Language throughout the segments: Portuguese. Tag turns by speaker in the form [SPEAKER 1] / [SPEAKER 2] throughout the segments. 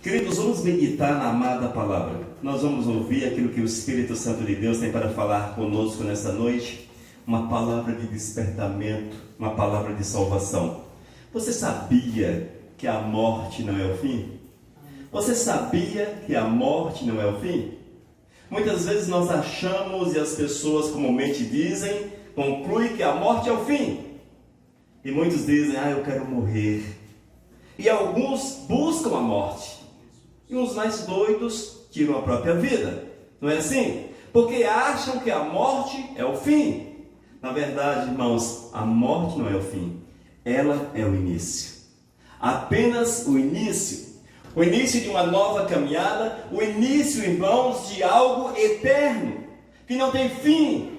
[SPEAKER 1] Queridos, vamos meditar na amada palavra. Nós vamos ouvir aquilo que o Espírito Santo de Deus tem para falar conosco nesta noite. Uma palavra de despertamento, uma palavra de salvação. Você sabia que a morte não é o fim? Você sabia que a morte não é o fim? Muitas vezes nós achamos, e as pessoas comumente dizem, concluem que a morte é o fim. E muitos dizem, eu quero morrer. E alguns buscam a morte. E os mais doidos tiram a própria vida. Não é assim? Porque acham que a morte é o fim. Na verdade, irmãos, a morte não é o fim. Ela é o início. Apenas o início. O início de uma nova caminhada. O início, irmãos, de algo eterno. Que não tem fim.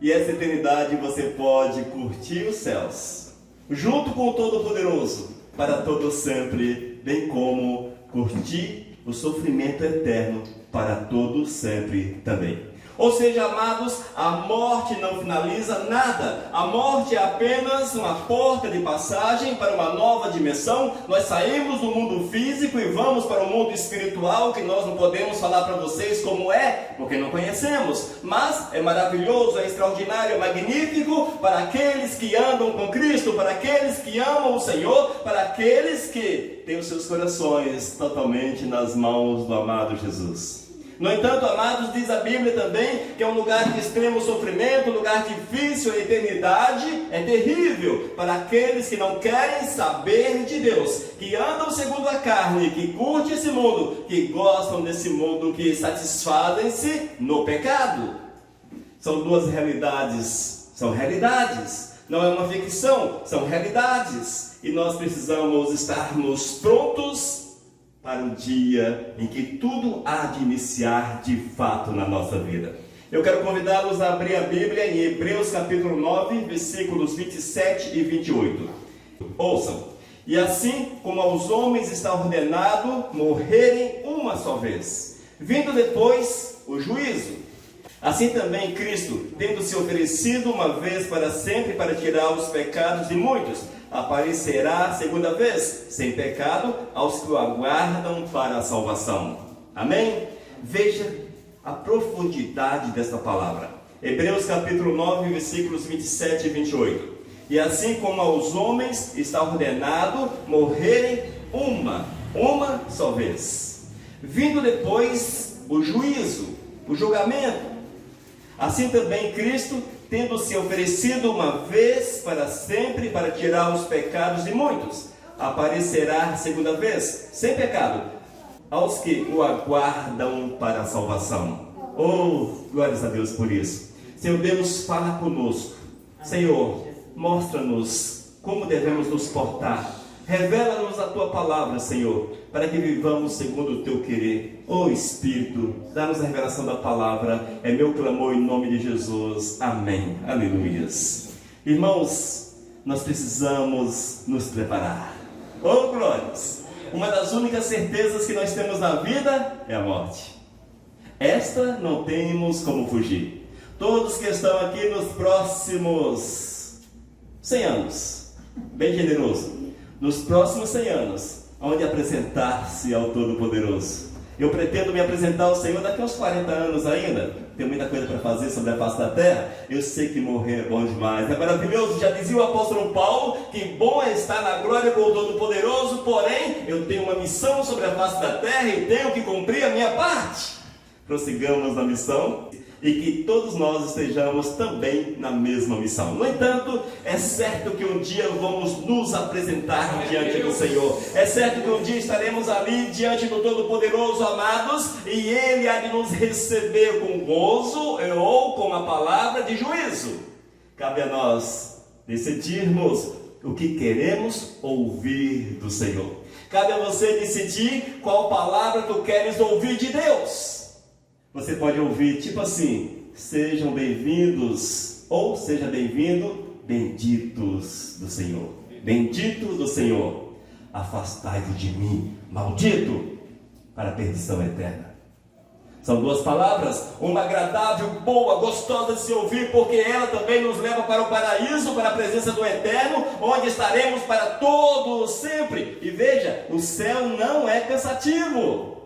[SPEAKER 1] E essa eternidade você pode curtir os céus. Junto com o Todo-Poderoso. Para todo sempre. Bem como curtir o sofrimento eterno para todo sempre também. Ou seja, amados, a morte não finaliza nada. A morte é apenas uma porta de passagem para uma nova dimensão. Nós saímos do mundo físico e vamos para o mundo espiritual, que nós não podemos falar para vocês como é, porque não conhecemos. Mas é maravilhoso, é extraordinário, é magnífico para aqueles que andam com Cristo, para aqueles que amam o Senhor, para aqueles que têm os seus corações totalmente nas mãos do amado Jesus. No entanto, amados, diz a Bíblia também que é um lugar de extremo sofrimento, um lugar difícil, a eternidade é terrível para aqueles que não querem saber de Deus, que andam segundo a carne, que curtem esse mundo, que gostam desse mundo, que satisfazem-se no pecado. São duas realidades, não é uma ficção, são realidades, e nós precisamos estarmos prontos para o dia em que tudo há de iniciar de fato na nossa vida. Eu quero convidá-los a abrir a Bíblia em Hebreus capítulo 9, versículos 27 e 28. Ouçam. E assim como aos homens está ordenado morrerem uma só vez, vindo depois o juízo. Assim também Cristo, tendo se oferecido uma vez para sempre para tirar os pecados de muitos, aparecerá segunda vez, sem pecado, aos que o aguardam para a salvação. Amém? Veja a profundidade desta palavra. Hebreus capítulo 9, versículos 27 e 28. E assim como aos homens está ordenado morrerem uma só vez, vindo depois o juízo, o julgamento. Assim também Cristo, tendo se oferecido uma vez para sempre para tirar os pecados de muitos, aparecerá segunda vez, sem pecado, aos que o aguardam para a salvação. Oh, glórias a Deus por isso. Senhor Deus, fala conosco. Senhor, mostra-nos como devemos nos portar. Revela-nos a Tua palavra, Senhor, para que vivamos segundo o Teu querer. Ó Espírito, dá-nos a revelação da palavra. É meu clamor em nome de Jesus. Amém. Aleluias. Irmãos, nós precisamos nos preparar. Oh, glórias! Uma das únicas certezas que nós temos na vida é a morte. Esta não temos como fugir. Todos que estão aqui nos próximos 100 anos, bem generoso, nos próximos 100 anos, onde apresentar-se ao Todo-Poderoso. Eu pretendo me apresentar ao Senhor daqui a uns 40 anos ainda. Tem muita coisa para fazer sobre a face da terra. Eu sei que morrer é bom demais, é maravilhoso. Já dizia o apóstolo Paulo que bom é estar na glória com o Todo-Poderoso. Porém, eu tenho uma missão sobre a face da terra e tenho que cumprir a minha parte. Prossigamos na missão e que todos nós estejamos também na mesma missão. No entanto, é certo que um dia vamos nos apresentar diante do Senhor. É certo que um dia estaremos ali diante do Todo-Poderoso, amados, e Ele há de nos receber com gozo ou com a palavra de juízo. Cabe a nós decidirmos o que queremos ouvir do Senhor. Cabe a você decidir qual palavra tu queres ouvir de Deus. Você pode ouvir tipo assim: sejam bem-vindos, ou seja bem-vindo, benditos do Senhor. Bendito do Senhor, afastai-vos de mim, maldito, para a perdição eterna. São duas palavras, uma agradável, boa, gostosa de se ouvir, porque ela também nos leva para o paraíso, para a presença do Eterno, onde estaremos para todo sempre. E veja, o céu não é cansativo.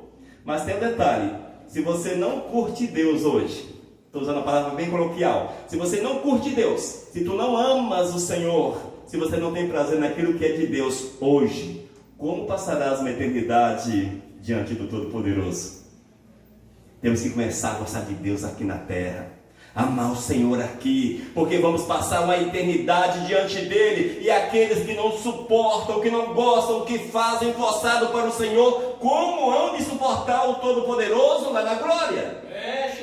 [SPEAKER 1] Mas tem um detalhe, se você não curte Deus hoje, estou usando a palavra bem coloquial, se você não curte Deus, se tu não amas o Senhor, se você não tem prazer naquilo que é de Deus hoje, como passarás uma eternidade diante do Todo-Poderoso? Temos que começar a gostar de Deus aqui na terra, amar o Senhor aqui, porque vamos passar uma eternidade diante dele. E aqueles que não suportam, que não gostam, que fazem forçado para o Senhor, como hão de suportar o Todo-Poderoso lá na glória?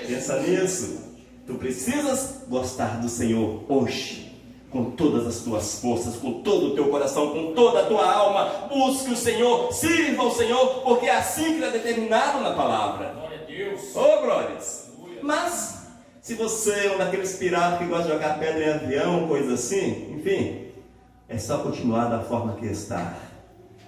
[SPEAKER 1] Pensa nisso. Tu precisas gostar do Senhor hoje, com todas as tuas forças, com todo o teu coração, com toda a tua alma. Busque o Senhor, sirva o Senhor, porque é assim que ele é determinado na palavra. Oh, glórias! Mas, se você é um daqueles piratas que gosta de jogar pedra em avião, coisa assim, enfim, é só continuar da forma que está,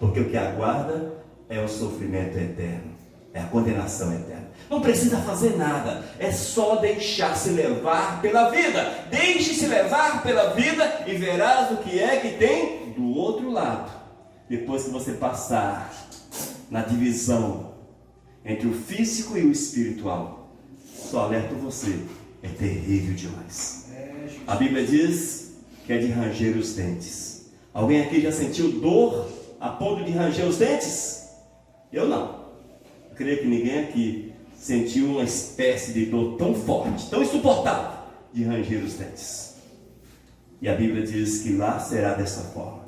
[SPEAKER 1] porque o que aguarda é o sofrimento eterno, é a condenação eterna. Não precisa fazer nada, é só deixar-se levar pela vida. Deixe-se levar pela vida e verás o que é que tem do outro lado. Depois que você passar na divisão entre o físico e o espiritual, só alerto você, é terrível demais. A Bíblia diz que é de ranger os dentes. Alguém aqui já sentiu dor a ponto de ranger os dentes? Eu não. Eu creio que ninguém aqui sentiu uma espécie de dor tão forte, tão insuportável, de ranger os dentes. E a Bíblia diz que lá será dessa forma.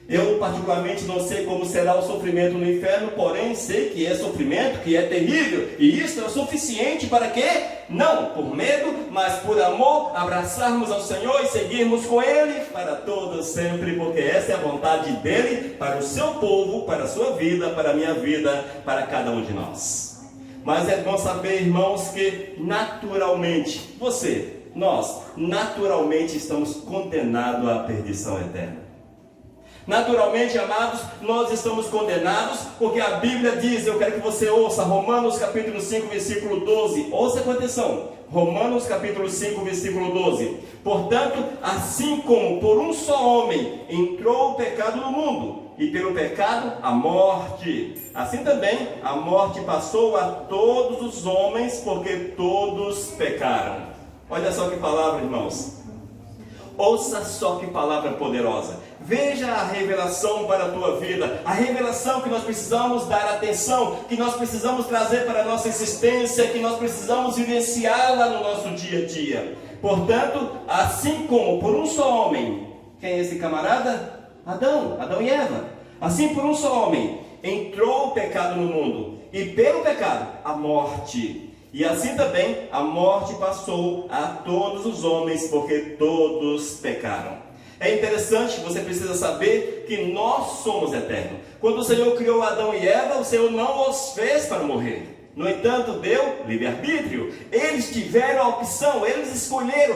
[SPEAKER 1] Eu particularmente não sei como será o sofrimento no inferno, porém sei que é sofrimento, que é terrível, e isso é o suficiente para que, não por medo, mas por amor, abraçarmos ao Senhor e seguirmos com Ele para todos sempre, porque essa é a vontade dEle para o seu povo, para a sua vida, para a minha vida, para cada um de nós. Mas é bom saber, irmãos, que naturalmente, nós naturalmente estamos condenados à perdição eterna. Naturalmente, amados, nós estamos condenados, porque a Bíblia diz, eu quero que você ouça, Romanos capítulo 5, versículo 12, ouça com atenção, Romanos capítulo 5, versículo 12, portanto, assim como por um só homem entrou o pecado no mundo, e pelo pecado a morte, assim também a morte passou a todos os homens, porque todos pecaram. Olha só que palavra, irmãos. Ouça só que palavra poderosa. Veja a revelação para a tua vida, a revelação que nós precisamos dar atenção, que nós precisamos trazer para a nossa existência, que nós precisamos vivenciá-la no nosso dia a dia. Portanto, assim como por um só homem, quem é esse camarada? Adão e Eva. Assim por um só homem entrou o pecado no mundo, e pelo pecado a morte. E assim também a morte passou a todos os homens, porque todos pecaram. É interessante, você precisa saber que nós somos eternos. Quando o Senhor criou Adão e Eva, o Senhor não os fez para morrer. No entanto, deu livre-arbítrio. Eles tiveram a opção, eles escolheram.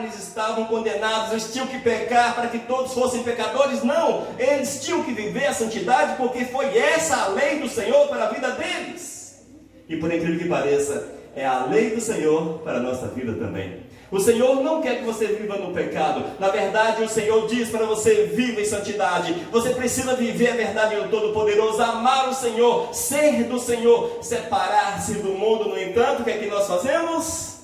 [SPEAKER 1] Eles estavam condenados, eles tinham que pecar para que todos fossem pecadores. Não, eles tinham que viver a santidade, porque foi essa a lei do Senhor para a vida deles. E por incrível que pareça, é a lei do Senhor para a nossa vida também. O Senhor não quer que você viva no pecado. Na verdade, o Senhor diz para você: viva em santidade. Você precisa viver a verdade do Todo-Poderoso, amar o Senhor, ser do Senhor, separar-se do mundo. No entanto, o que é que nós fazemos?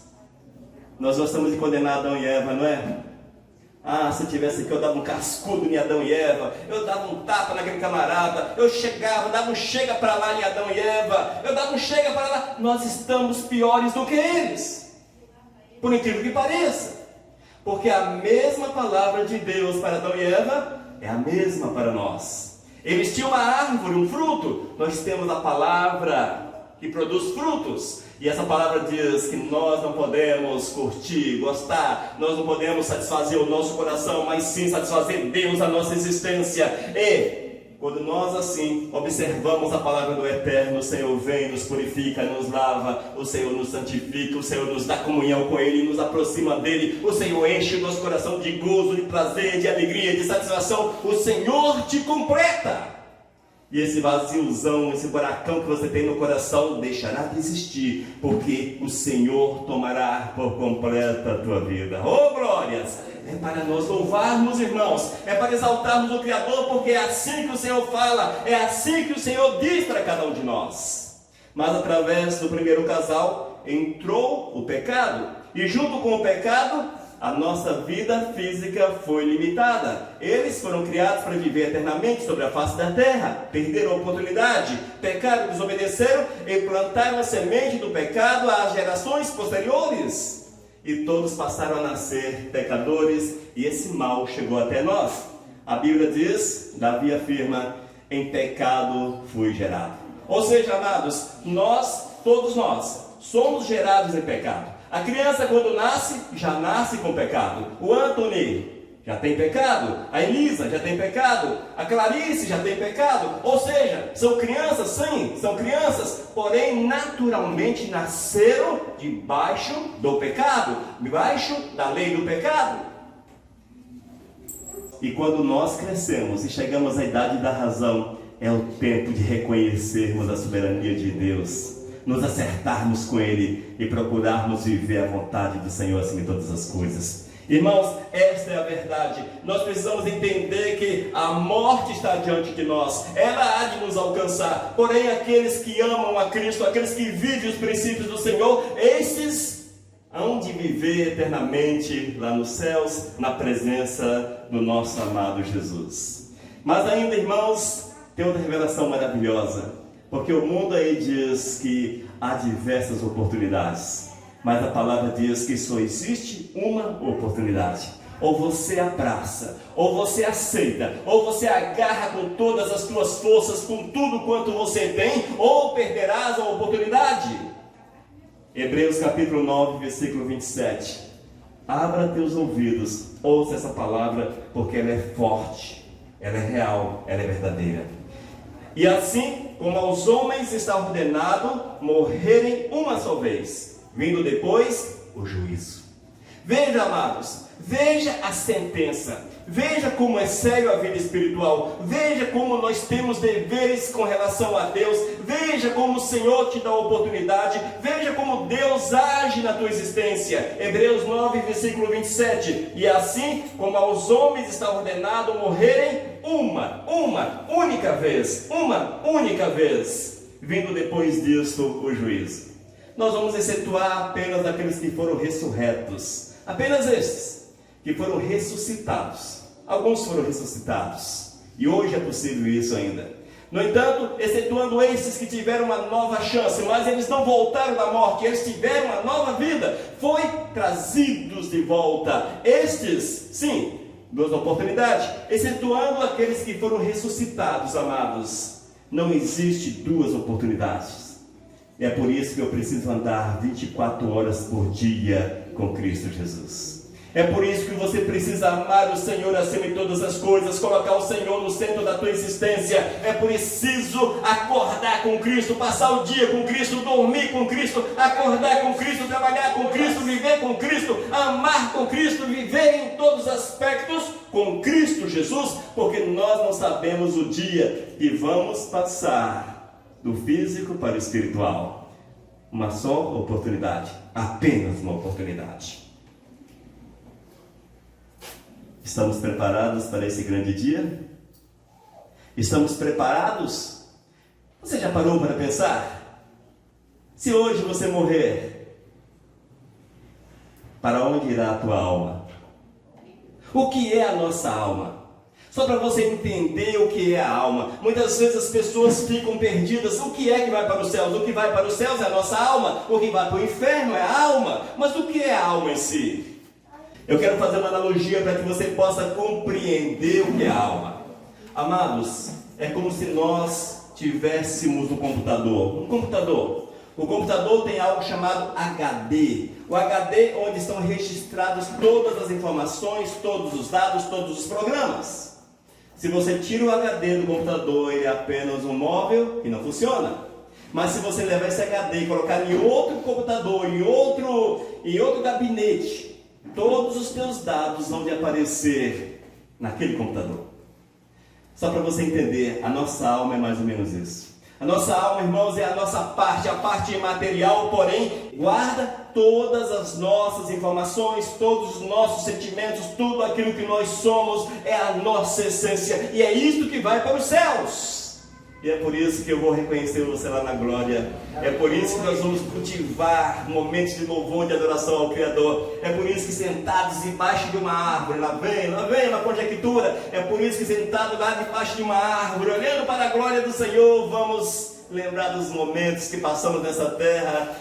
[SPEAKER 1] Nós gostamos de condenar Adão e Eva, não é? Se eu tivesse aqui, eu dava um cascudo em Adão e Eva, eu dava um tapa naquele camarada, eu chegava, dava um chega para lá em Adão e Eva, eu dava um chega para lá. Nós estamos piores do que eles, por incrível que pareça, porque a mesma palavra de Deus para Adão e Eva é a mesma para nós. Eles tinham uma árvore, um fruto, nós temos a palavra que produz frutos. E essa palavra diz que nós não podemos curtir, gostar, nós não podemos satisfazer o nosso coração, mas sim satisfazer Deus, a nossa existência. E quando nós assim observamos a palavra do Eterno, o Senhor vem, nos purifica, nos lava, o Senhor nos santifica, o Senhor nos dá comunhão com Ele, nos aproxima dEle, o Senhor enche o nosso coração de gozo, de prazer, de alegria, de satisfação. O Senhor te completa. E esse vaziozão, esse buracão que você tem no coração deixará de existir, porque o Senhor tomará por completa a tua vida. Oh, glórias! É para nós louvarmos, irmãos, é para exaltarmos o Criador, porque é assim que o Senhor fala, é assim que o Senhor diz para cada um de nós. Mas através do primeiro casal entrou o pecado, e junto com o pecado, a nossa vida física foi limitada. Eles foram criados para viver eternamente sobre a face da terra, perderam a oportunidade, pecaram, desobedeceram e plantaram a semente do pecado às gerações posteriores. E todos passaram a nascer pecadores, e esse mal chegou até nós. A Bíblia diz, Davi afirma, em pecado fui gerado. Ou seja, amados, todos nós, somos gerados em pecado. A criança, quando nasce, já nasce com pecado. O Anthony já tem pecado. A Elisa já tem pecado. A Clarice já tem pecado. Ou seja, são crianças, sim, são crianças, porém naturalmente nasceram debaixo do pecado, debaixo da lei do pecado. E quando nós crescemos e chegamos à idade da razão, é o tempo de reconhecermos a soberania de Deus, nos acertarmos com Ele e procurarmos viver a vontade do Senhor acima de todas as coisas. Irmãos, esta é a verdade. Nós precisamos entender que a morte está diante de nós, ela há de nos alcançar. Porém, aqueles que amam a Cristo, aqueles que vivem os princípios do Senhor, esses hão de viver eternamente lá nos céus, na presença do nosso amado Jesus. Mas ainda, irmãos, tem outra revelação maravilhosa. Porque o mundo aí diz que há diversas oportunidades, mas a palavra diz que só existe uma oportunidade. Ou você abraça, ou você aceita, ou você agarra com todas as tuas forças, com tudo quanto você tem, ou perderás a oportunidade. Hebreus capítulo 9, versículo 27. Abra teus ouvidos, ouça essa palavra, porque ela é forte, ela é real, ela é verdadeira. E assim como aos homens está ordenado morrerem uma só vez, vindo depois o juízo. Veja, amados, veja a sentença, veja como é sério a vida espiritual, veja como nós temos deveres com relação a Deus, veja como o Senhor te dá a oportunidade, veja como Deus age na tua existência. Hebreus 9, versículo 27. E assim como aos homens está ordenado morrerem uma única vez, vindo depois disto o juízo. Nós vamos excetuar apenas aqueles que foram ressurretos, apenas estes que foram ressuscitados. Alguns foram ressuscitados, e hoje é possível isso ainda. No entanto, excetuando esses que tiveram uma nova chance, mas eles não voltaram da morte, eles tiveram uma nova vida, foi trazidos de volta. Estes, sim, duas oportunidades, excetuando aqueles que foram ressuscitados, amados. Não existe duas oportunidades. É por isso que eu preciso andar 24 horas por dia com Cristo Jesus. É por isso que você precisa amar o Senhor acima de todas as coisas, colocar o Senhor no centro da tua existência. É preciso acordar com Cristo, passar o dia com Cristo, dormir com Cristo, acordar com Cristo, trabalhar com Cristo, viver com Cristo, amar com Cristo, viver em todos os aspectos com Cristo Jesus, porque nós não sabemos o dia que vamos passar do físico para o espiritual. Uma só oportunidade, apenas uma oportunidade. Estamos preparados para esse grande dia? Estamos preparados? Você já parou para pensar? Se hoje você morrer, para onde irá a tua alma? O que é a nossa alma? Só para você entender o que é a alma. Muitas vezes as pessoas ficam perdidas. O que é que vai para os céus? O que vai para os céus é a nossa alma. O que vai para o inferno é a alma. Mas o que é a alma em si? Eu quero fazer uma analogia para que você possa compreender o que é a alma. Amados, é como se nós tivéssemos um computador. O computador tem algo chamado HD. O HD onde estão registradas todas as informações, todos os dados, todos os programas. Se você tira o HD do computador, ele é apenas um móvel e não funciona. Mas se você levar esse HD e colocar em outro computador, em outro gabinete, todos os teus dados vão aparecer naquele computador. Só para você entender, a nossa alma é mais ou menos isso. A nossa alma, irmãos, é a nossa parte, a parte imaterial, porém, guarda todas as nossas informações, todos os nossos sentimentos, tudo aquilo que nós somos, é a nossa essência, e é isto que vai para os céus. E é por isso que eu vou reconhecer você lá na glória. É por isso que nós vamos cultivar momentos de louvor, de adoração ao Criador. É por isso que sentados embaixo de uma árvore, lá vem uma conjectura. É por isso que sentados lá debaixo de uma árvore, olhando para a glória do Senhor, vamos lembrar dos momentos que passamos nessa terra.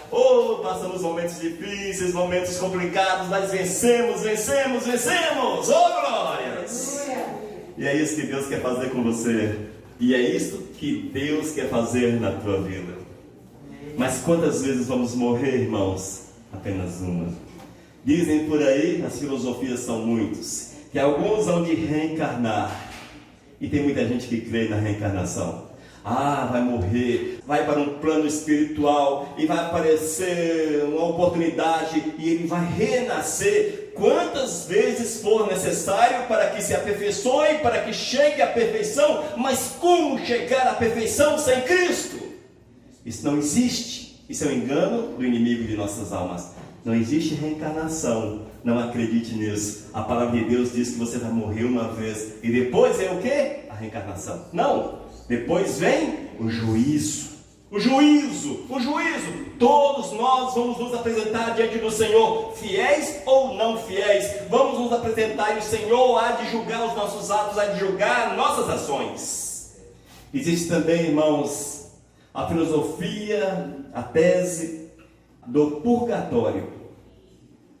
[SPEAKER 1] Passamos momentos difíceis, momentos complicados, mas vencemos. Oh, glórias! E é isso que Deus quer fazer com você. E é isso que Deus quer fazer na tua vida. Mas quantas vezes vamos morrer, irmãos? Apenas uma. Dizem por aí, as filosofias são muitas, que alguns hão de reencarnar. E tem muita gente que crê na reencarnação. Vai morrer, vai para um plano espiritual e vai aparecer uma oportunidade e ele vai renascer quantas vezes for necessário para que se aperfeiçoe, para que chegue à perfeição. Mas como chegar à perfeição sem Cristo? Isso não existe. Isso é um engano do inimigo de nossas almas. Não existe reencarnação. Não acredite nisso. A palavra de Deus diz que você vai morrer uma vez e depois é o quê? A reencarnação. Não. Depois vem o juízo. O juízo. Todos nós vamos nos apresentar diante do Senhor, fiéis ou não fiéis. Vamos nos apresentar e o Senhor há de julgar os nossos atos, há de julgar nossas ações. Existe também, irmãos, a filosofia, a tese do purgatório.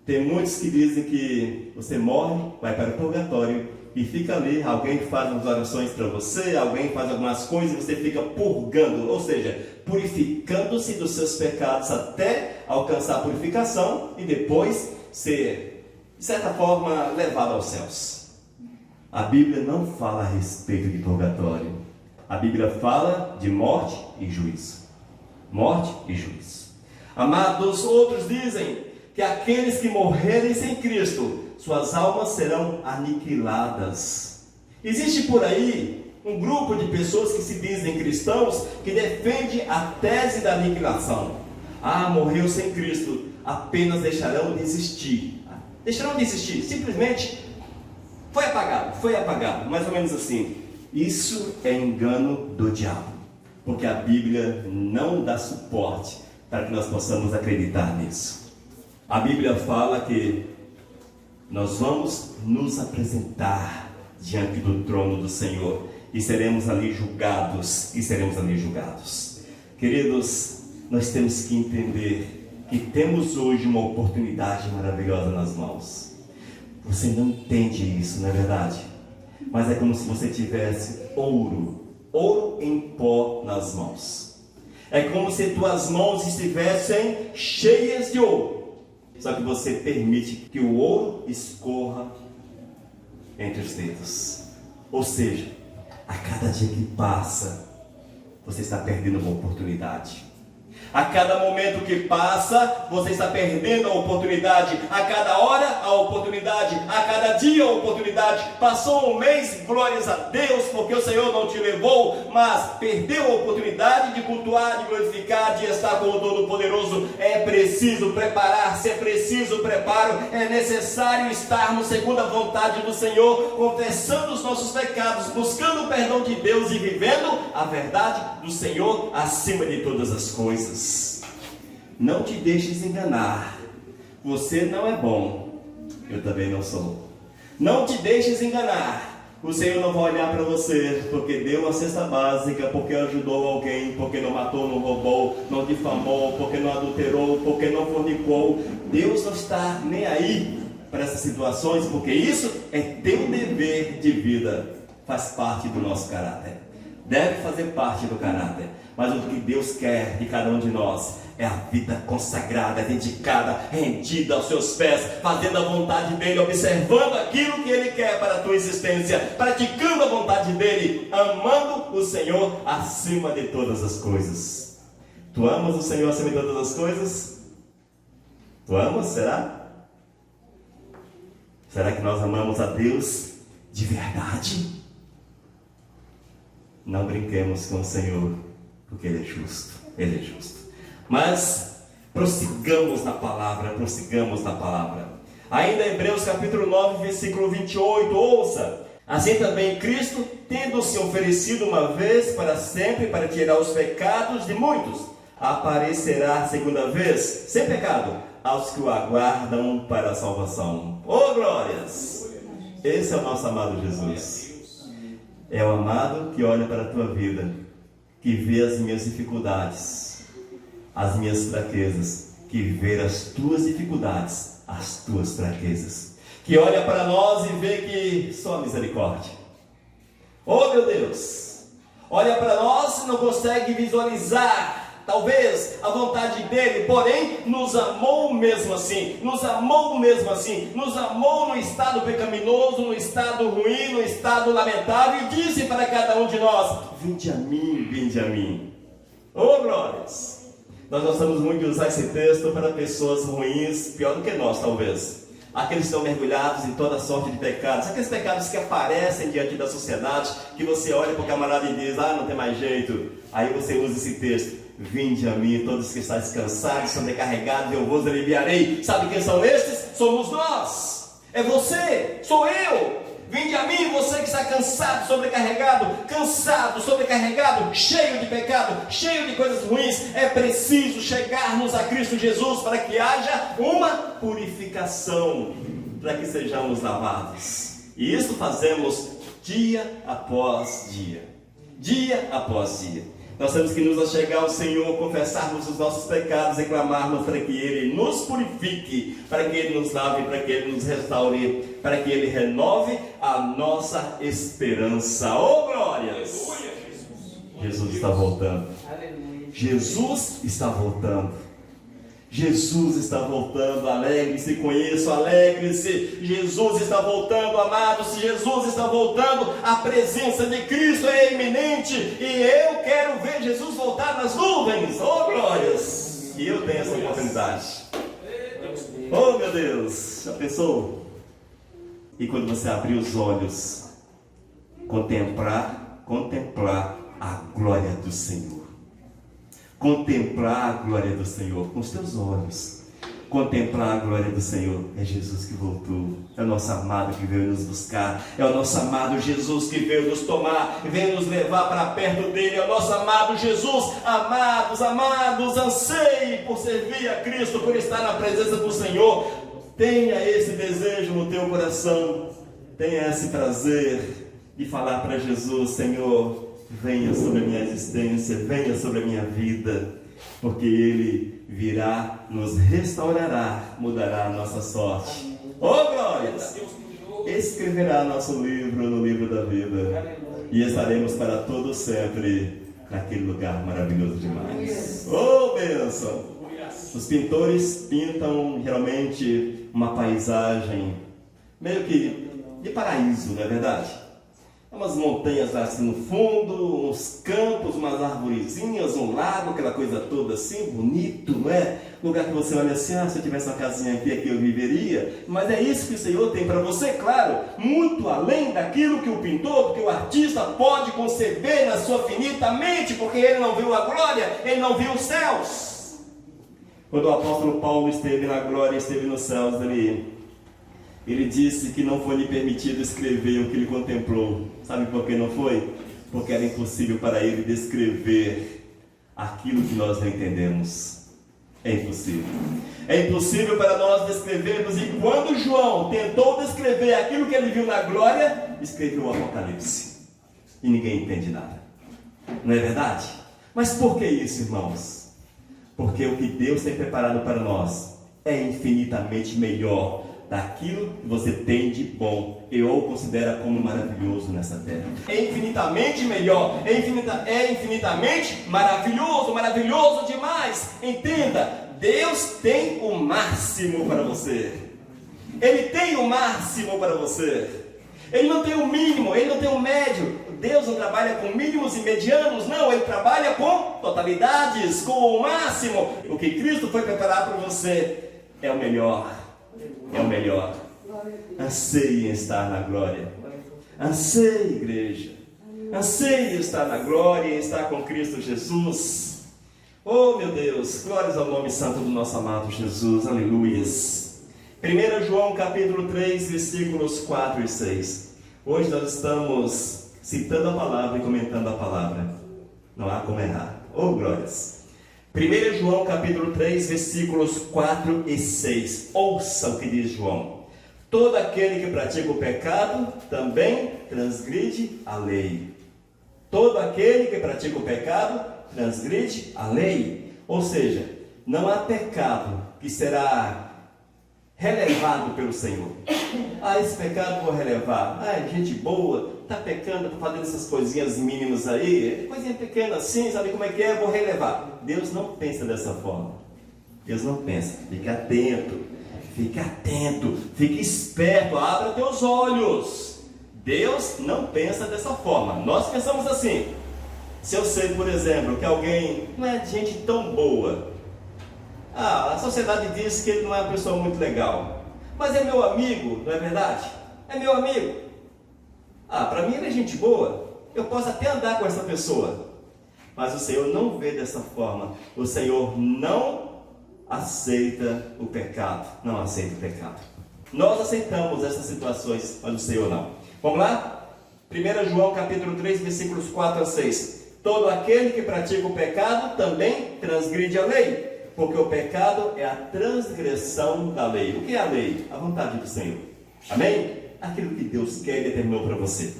[SPEAKER 1] Tem muitos que dizem que você morre, vai para o purgatório e fica ali, alguém faz umas orações para você, alguém faz algumas coisas e você fica purgando, ou seja, purificando-se dos seus pecados até alcançar a purificação e depois ser, de certa forma, levado aos céus. A Bíblia não fala a respeito de purgatório. A Bíblia fala de morte e juízo. Morte e juízo. Amados, outros dizem que aqueles que morrerem sem Cristo, suas almas serão aniquiladas. Existe por aí um grupo de pessoas que se dizem cristãos que defende a tese da aniquilação. Morreu sem Cristo, apenas deixarão de existir. Simplesmente foi apagado, mais ou menos assim. Isso é engano do diabo, porque a Bíblia não dá suporte para que nós possamos acreditar nisso. A Bíblia fala que nós vamos nos apresentar diante do trono do Senhor e seremos ali julgados, Queridos, nós temos que entender que temos hoje uma oportunidade maravilhosa nas mãos. Você não entende isso, não é verdade? Mas é como se você tivesse ouro em pó nas mãos. É como se tuas mãos estivessem cheias de ouro. Só que você permite que o ouro escorra entre os dedos. Ou seja, a cada dia que passa, você está perdendo uma oportunidade. A cada momento que passa, você está perdendo a oportunidade. A cada hora, a oportunidade. A cada dia, a oportunidade. Passou um mês, glórias a Deus, porque o Senhor não te levou, mas perdeu a oportunidade de cultuar, de glorificar, de estar com o Todo-Poderoso. É preciso preparar-se, é preciso preparo. É necessário estarmos segundo a vontade do Senhor, confessando os nossos pecados, buscando o perdão de Deus e vivendo a verdade do Senhor acima de todas as coisas. Não te deixes enganar. Você não é bom, eu também não sou. Não te deixes enganar. O Senhor não vai olhar para você porque deu uma cesta básica, porque ajudou alguém, porque não matou, não roubou, não difamou, porque não adulterou, porque não fornicou. Deus não está nem aí para essas situações, porque isso é teu dever de vida. Faz parte do nosso caráter. Deve fazer parte do caráter. Mas o que Deus quer de cada um de nós é a vida consagrada, dedicada, rendida aos seus pés, fazendo a vontade dEle, observando aquilo que Ele quer para a tua existência, praticando a vontade dEle, amando o Senhor acima de todas as coisas. Tu amas o Senhor acima de todas as coisas? Tu amas? Será? Será que nós amamos a Deus de verdade? Não brinquemos com o Senhor, porque Ele é justo. Ele é justo. Mas prossigamos na palavra, prossigamos na palavra. Ainda Hebreus capítulo 9, versículo 28, ouça. Assim também Cristo, tendo se oferecido uma vez para sempre para tirar os pecados de muitos, aparecerá segunda vez, sem pecado, aos que o aguardam para a salvação. Oh, glórias! Esse é o nosso amado Jesus. É o amado que olha para a tua vida, que vê as minhas dificuldades, as minhas fraquezas, que vê as tuas dificuldades, as tuas fraquezas, que olha para nós e vê que só misericórdia. Oh, meu Deus! Olha para nós e não consegue visualizar talvez a vontade dele, porém nos amou mesmo assim, nos amou mesmo assim, nos amou no estado pecaminoso, no estado ruim, no estado lamentável, e disse para cada um de nós: vinde a mim, vinde a mim. Oh, glórias! Nós gostamos muito de usar esse texto para pessoas ruins, pior do que nós talvez. Aqueles que estão mergulhados em toda sorte de pecados, aqueles pecados que aparecem diante da sociedade, que você olha para o camarada e diz: ah, não tem mais jeito. Aí você usa esse texto: vinde a mim, todos que estáis cansados, sobrecarregados, eu vos aliviarei. Sabe quem são estes? Somos nós. É você, sou eu. Vinde a mim, você que está cansado, sobrecarregado, cheio de pecado, cheio de coisas ruins. É preciso chegarmos a Cristo Jesus para que haja uma purificação, para que sejamos lavados. E isso fazemos dia após dia. Dia após dia. Nós temos que nos achegar ao Senhor, confessarmos os nossos pecados e clamarmos para que Ele nos purifique, para que Ele nos lave, para que Ele nos restaure, para que Ele renove a nossa esperança. Oh, glórias! Jesus está voltando. Jesus está voltando. Jesus está voltando, alegre-se com isso, alegre-se. Jesus está voltando, amados. Jesus está voltando, a presença de Cristo é iminente, e eu quero ver Jesus voltar nas nuvens. Oh, glórias! E eu tenho essa oportunidade. Oh, meu Deus, já pensou? E quando você abrir os olhos, contemplar a glória do Senhor. Contemplar a glória do Senhor com os teus olhos. Contemplar a glória do Senhor. É Jesus que voltou. É o nosso amado que veio nos buscar. É o nosso amado Jesus que veio nos tomar, veio nos levar para perto dele. É o nosso amado Jesus. Amados, anseie por servir a Cristo, por estar na presença do Senhor. Tenha esse desejo no teu coração. Tenha esse prazer de falar para Jesus: Senhor, venha sobre a minha existência, venha sobre a minha vida, porque Ele virá, nos restaurará, mudará a nossa sorte. Oh, glórias! Escreverá nosso livro no livro da vida, e estaremos para todo sempre naquele lugar maravilhoso demais. Oh, bênção! Os pintores pintam geralmente uma paisagem meio que de paraíso, não é verdade? Umas montanhas lá assim no fundo, uns campos, umas arvorezinhas, um lago, aquela coisa toda assim, bonito, não é? Lugar que você olha assim: ah, se eu tivesse uma casinha aqui eu viveria. Mas é isso que o Senhor tem para você, claro, muito além daquilo que o pintor, que o artista pode conceber na sua finita mente, porque ele não viu a glória, ele não viu os céus. Quando o apóstolo Paulo esteve na glória, esteve nos céus, ele disse que não foi lhe permitido escrever o que ele contemplou. Sabe por que não foi? Porque era impossível para ele descrever aquilo que nós não entendemos. É impossível. É impossível para nós descrevermos. E quando João tentou descrever aquilo que ele viu na glória, escreveu o Apocalipse. E ninguém entende nada. Não é verdade? Mas por que isso, irmãos? Porque o que Deus tem preparado para nós é infinitamente melhor daquilo que você tem de bom. Eu o considero como maravilhoso nessa terra. É infinitamente melhor, é infinitamente maravilhoso demais. Entenda, Deus tem o máximo para você. Ele tem o máximo para você. Ele não tem o mínimo, ele não tem o médio. Deus não trabalha com mínimos e medianos, não. Ele trabalha com totalidades, com o máximo. O que Cristo foi preparar para você é o melhor. É o melhor. Anseie em estar na glória. Anseie, igreja. anseio estar na glória, estar com Cristo Jesus. Oh meu Deus, glórias ao nome santo do nosso amado Jesus, aleluias. 1 João capítulo 3, versículos 4 e 6. Hoje nós estamos citando a palavra e comentando a palavra. Não há como errar. Oh glórias. 1 João capítulo 3, versículos 4 e 6. Ouça o que diz João. Todo aquele que pratica o pecado também transgride a lei. Todo aquele que pratica o pecado transgride a lei. Ou seja, não há pecado que será relevado pelo Senhor. Esse pecado vou relevar. Gente boa, está pecando, está fazendo essas coisinhas mínimas aí, coisinha pequena assim, sabe como é que é? Vou relevar. Deus não pensa dessa forma. Deus não pensa. Fique atento, fique esperto, abra teus olhos. Deus não pensa dessa forma. Nós pensamos assim. Se eu sei, por exemplo, que alguém não é gente tão boa, a sociedade diz que ele não é uma pessoa muito legal, mas é meu amigo, não é verdade? É meu amigo. Para mim ele é gente boa, eu posso até andar com essa pessoa, mas o Senhor não vê dessa forma. O Senhor não aceita o pecado, não aceita o pecado. Nós aceitamos essas situações, mas o Senhor não. Vamos lá? 1 João capítulo 3, versículos 4 a 6. Todo aquele que pratica o pecado também transgride a lei, porque o pecado é a transgressão da lei. O que é a lei? A vontade do Senhor. Amém? Aquilo que Deus quer e determinou para você.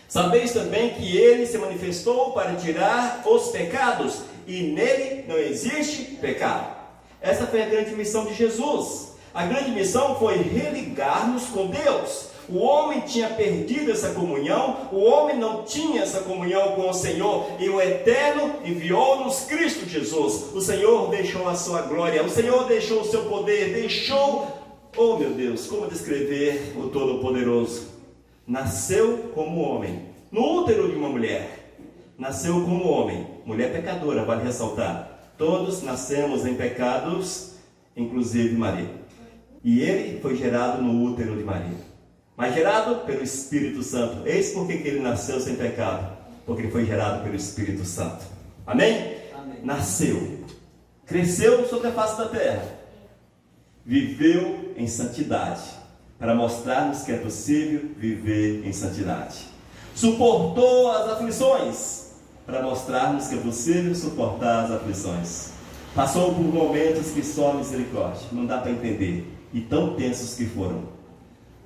[SPEAKER 1] Sabeis também que Ele se manifestou para tirar os pecados, e nele não existe pecado. Essa foi a grande missão de Jesus. A grande missão foi religar-nos com Deus. O homem tinha perdido essa comunhão, o homem não tinha essa comunhão com o Senhor, e o Eterno enviou-nos Cristo Jesus. O Senhor deixou a sua glória, o Senhor deixou o seu poder, oh meu Deus, como descrever o Todo-Poderoso? Nasceu como homem, no útero de uma mulher, nasceu como homem, mulher pecadora, vale ressaltar. Todos nascemos em pecados, inclusive Maria. E ele foi gerado no útero de Maria, mas gerado pelo Espírito Santo. Eis por que ele nasceu sem pecado, porque ele foi gerado pelo Espírito Santo. Amém? Amém. Nasceu, cresceu sobre a face da terra, viveu em santidade, para mostrar-nos que é possível viver em santidade. Suportou as aflições, para mostrar-nos que é possível suportar as aflições. Passou por momentos que só misericórdia, não dá para entender, e tão tensos que foram.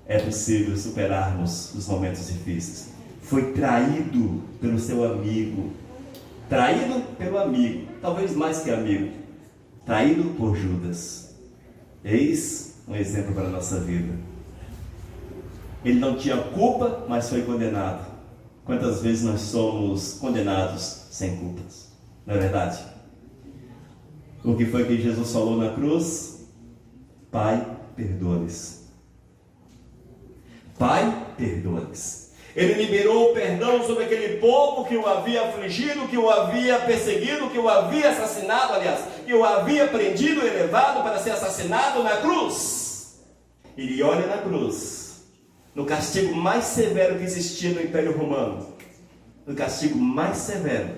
[SPEAKER 1] É possível superarmos os momentos difíceis. Foi traído pelo seu amigo, traído pelo amigo, talvez mais que amigo, traído por Judas. Eis um exemplo para a nossa vida. Ele não tinha culpa, mas foi condenado. Quantas vezes nós somos condenados sem culpas? Não é verdade? O que foi que Jesus falou na cruz? Pai, perdoa-lhes. Pai, perdoa-lhes. Ele liberou o perdão sobre aquele povo que o havia afligido, que o havia perseguido, que o havia assassinado, que o havia prendido e levado para ser assassinado na cruz. Ele olha na cruz, no castigo mais severo que existia no Império Romano, no castigo mais severo.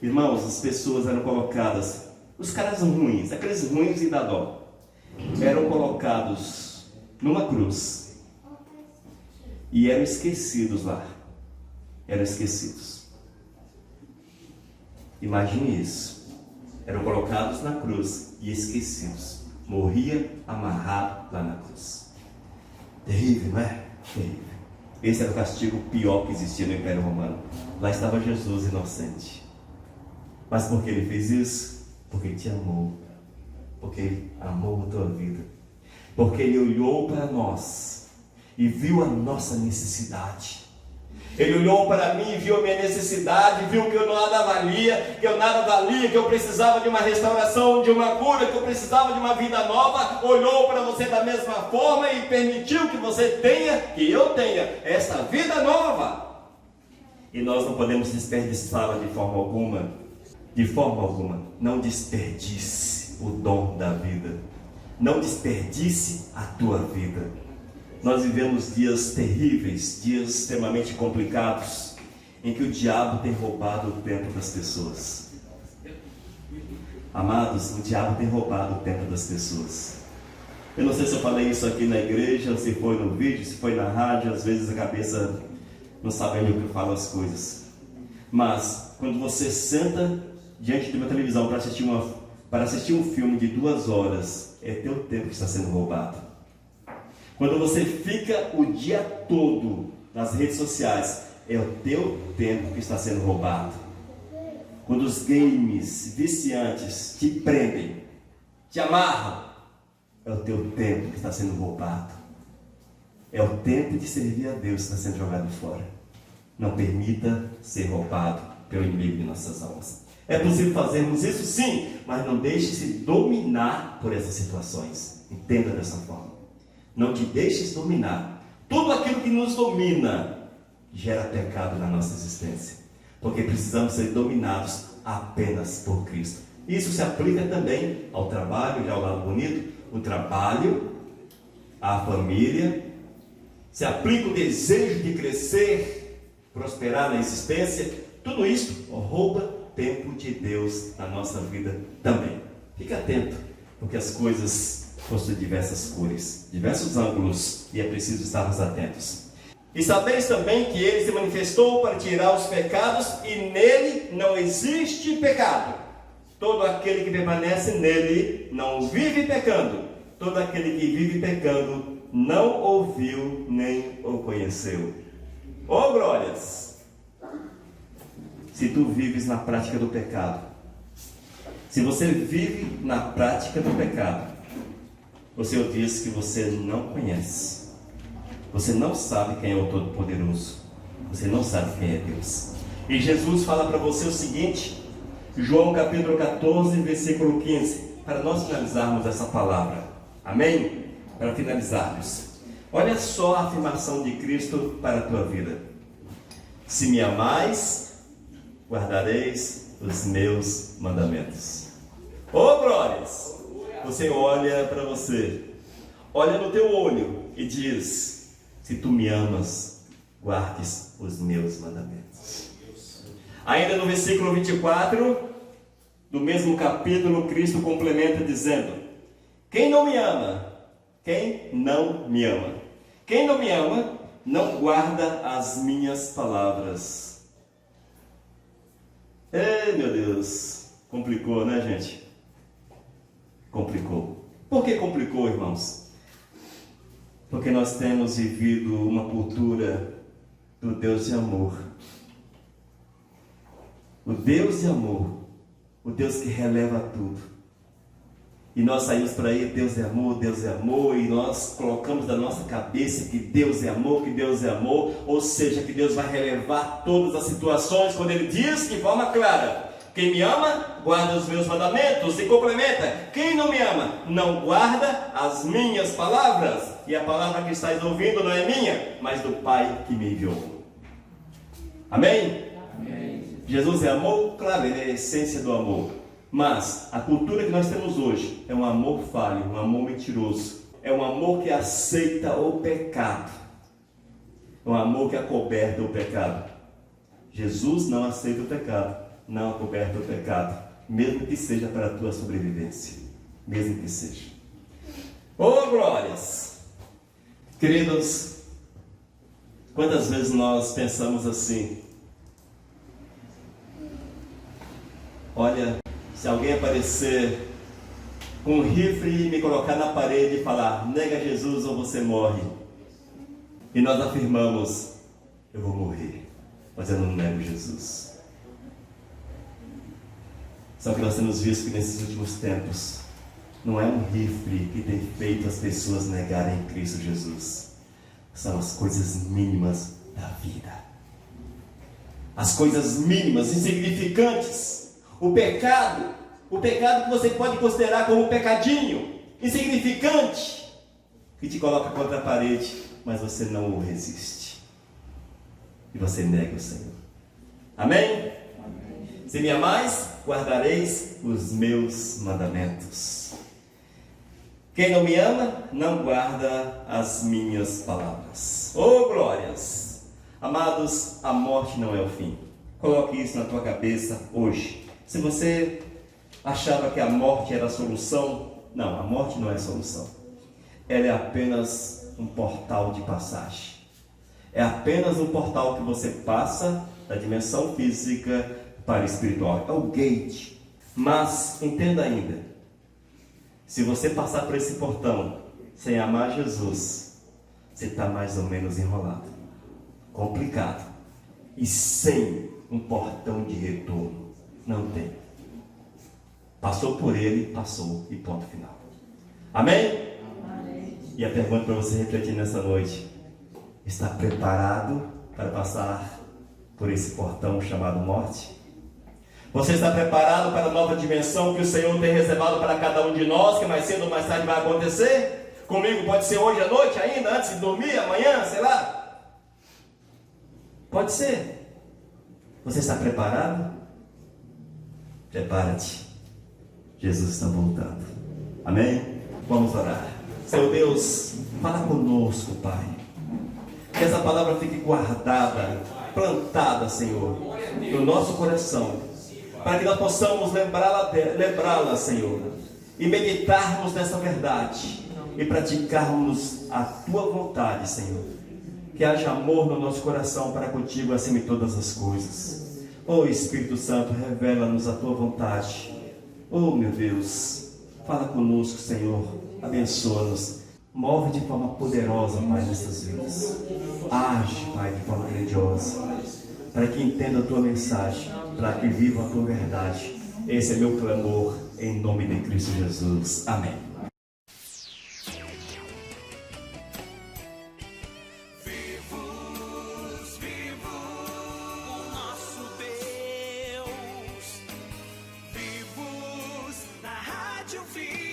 [SPEAKER 1] Irmãos, as pessoas eram colocadas, os caras ruins, aqueles ruins e da dó, eram colocados numa cruz. E eram esquecidos lá. Eram esquecidos. Imagine isso. Eram colocados na cruz e esquecidos. Morria amarrado lá na cruz. Terrível, não é? Terrível. Esse era o castigo pior que existia no Império Romano. Lá estava Jesus inocente. Mas por que ele fez isso? Porque ele te amou. Porque ele amou a tua vida. Porque ele olhou para nós e viu a nossa necessidade. Ele olhou para mim e viu a minha necessidade, viu que eu nada valia, que eu precisava de uma restauração, de uma cura, que eu precisava de uma vida nova. Olhou para você da mesma forma e permitiu que você tenha, que eu tenha, essa vida nova. E nós não podemos desperdiçá-la de forma alguma. De forma alguma. Não desperdice o dom da vida. Não desperdice a tua vida. Nós vivemos dias terríveis, dias extremamente complicados. em que o diabo tem roubado o tempo das pessoas. Amados, o diabo tem roubado o tempo das pessoas. Eu não sei se eu falei isso aqui na igreja, se foi no vídeo, se foi na rádio. Às vezes a cabeça não sabe onde eu falo as coisas. Mas quando você senta diante de uma televisão para assistir um filme de 2 horas, é teu tempo que está sendo roubado. Quando você fica o dia todo nas redes sociais, é o teu tempo que está sendo roubado. Quando os games viciantes te prendem, te amarram, é o teu tempo que está sendo roubado. É o tempo de servir a Deus que está sendo jogado fora. Não permita ser roubado pelo inimigo de nossas almas. É possível fazermos isso sim, mas não deixe-se dominar por essas situações. Entenda dessa forma. Não te deixes dominar. Tudo aquilo que nos domina gera pecado na nossa existência. Porque precisamos ser dominados apenas por Cristo. Isso se aplica também ao trabalho, já ao lado bonito. O trabalho, a família, se aplica o desejo de crescer, prosperar na existência. Tudo isso rouba tempo de Deus na nossa vida também. Fique atento, porque as coisas possuem diversas cores, diversos ângulos, e é preciso estarmos atentos. E sabeis também que ele se manifestou para tirar os pecados, e nele não existe pecado. Todo aquele que permanece nele não vive pecando. Todo aquele que vive pecando não ouviu nem o conheceu. Oh glórias! Se tu vives na prática do pecado, se você vive na prática do pecado, o Senhor diz que você não conhece. Você não sabe quem é o Todo-Poderoso. Você não sabe quem é Deus. E Jesus fala para você o seguinte, João capítulo 14, versículo 15, para nós finalizarmos essa palavra. Amém? Para finalizarmos. Olha só a afirmação de Cristo para a tua vida. Se me amais, guardareis os meus mandamentos. Oh glórias! Você olha para você, olha no teu olho e diz, se tu me amas, guardes os meus mandamentos. Ainda no versículo 24, do mesmo capítulo, Cristo complementa dizendo, quem não me ama, quem não me ama, quem não me ama, não guarda as minhas palavras. Ei, meu Deus, complicou, né, gente? Complicou. Por que complicou, irmãos? Porque nós temos vivido uma cultura do Deus de amor. O Deus de amor, o Deus que releva tudo. E nós saímos por aí, Deus é amor, e nós colocamos na nossa cabeça que Deus é amor, ou seja, que Deus vai relevar todas as situações, quando Ele diz de forma clara, quem me ama, guarda os meus mandamentos, e complementa, quem não me ama, não guarda as minhas palavras, e a palavra que estáis ouvindo não é minha, mas do Pai que me enviou. Amém? Amém. Jesus é amor? Claro, Ele é a essência do amor. Mas a cultura que nós temos hoje é um amor falho, um amor mentiroso. É um amor que aceita o pecado. É um amor que acoberta o pecado. Jesus não aceita o pecado, não acoberta o pecado, mesmo que seja para a tua sobrevivência. Mesmo que seja. Oh glórias! Queridos, quantas vezes nós pensamos assim? Olha, se alguém aparecer com um rifle e me colocar na parede e falar, nega Jesus ou você morre. E nós afirmamos, eu vou morrer, mas eu não nego Jesus. Só que nós temos visto que nesses últimos tempos, não é um rifle que tem feito as pessoas negarem Cristo Jesus. São as coisas mínimas da vida. As coisas mínimas, insignificantes. O pecado que você pode considerar como um pecadinho, insignificante, que te coloca contra a parede, mas você não o resiste. E você nega o Senhor. Amém? Amém. Se me amais, guardareis os meus mandamentos. Quem não me ama, não guarda as minhas palavras. Oh glórias! Amados, a morte não é o fim. Coloque isso na tua cabeça hoje. Se você achava que a morte era a solução, não, a morte não é a solução. Ela é apenas um portal de passagem. É apenas um portal que você passa da dimensão física para o espiritual. É o gate. Mas, entenda ainda, se você passar por esse portão sem amar Jesus, você está mais ou menos enrolado, complicado, e sem um portão de retorno. Não tem. Passou por ele, passou, e ponto final. Amém? Amém. E a pergunta para você refletir nessa noite: está preparado para passar por esse portão chamado morte? Você está preparado para a nova dimensão que o Senhor tem reservado para cada um de nós, que mais cedo ou mais tarde vai acontecer? Comigo pode ser hoje à noite ainda, antes de dormir, amanhã, sei lá. Pode ser. Você está preparado? Prepara-te. Jesus está voltando. Amém? Vamos orar. Senhor Deus, fala conosco, Pai. Que essa palavra fique guardada, plantada, Senhor, no nosso coração, para que nós possamos lembrá-la, Senhor, e meditarmos nessa verdade e praticarmos a Tua vontade, Senhor. Que haja amor no nosso coração para contigo acima de todas as coisas. Oh Espírito Santo, revela-nos a Tua vontade. Oh meu Deus, fala conosco, Senhor, abençoa-nos. Move de forma poderosa, Pai, nessas vidas. Age, Pai, de forma grandiosa, para que entenda a Tua mensagem, para que viva a Tua verdade. Esse é meu clamor, em nome de Cristo Jesus. Amém.
[SPEAKER 2] O nosso Deus, vivos na Rádio Vida.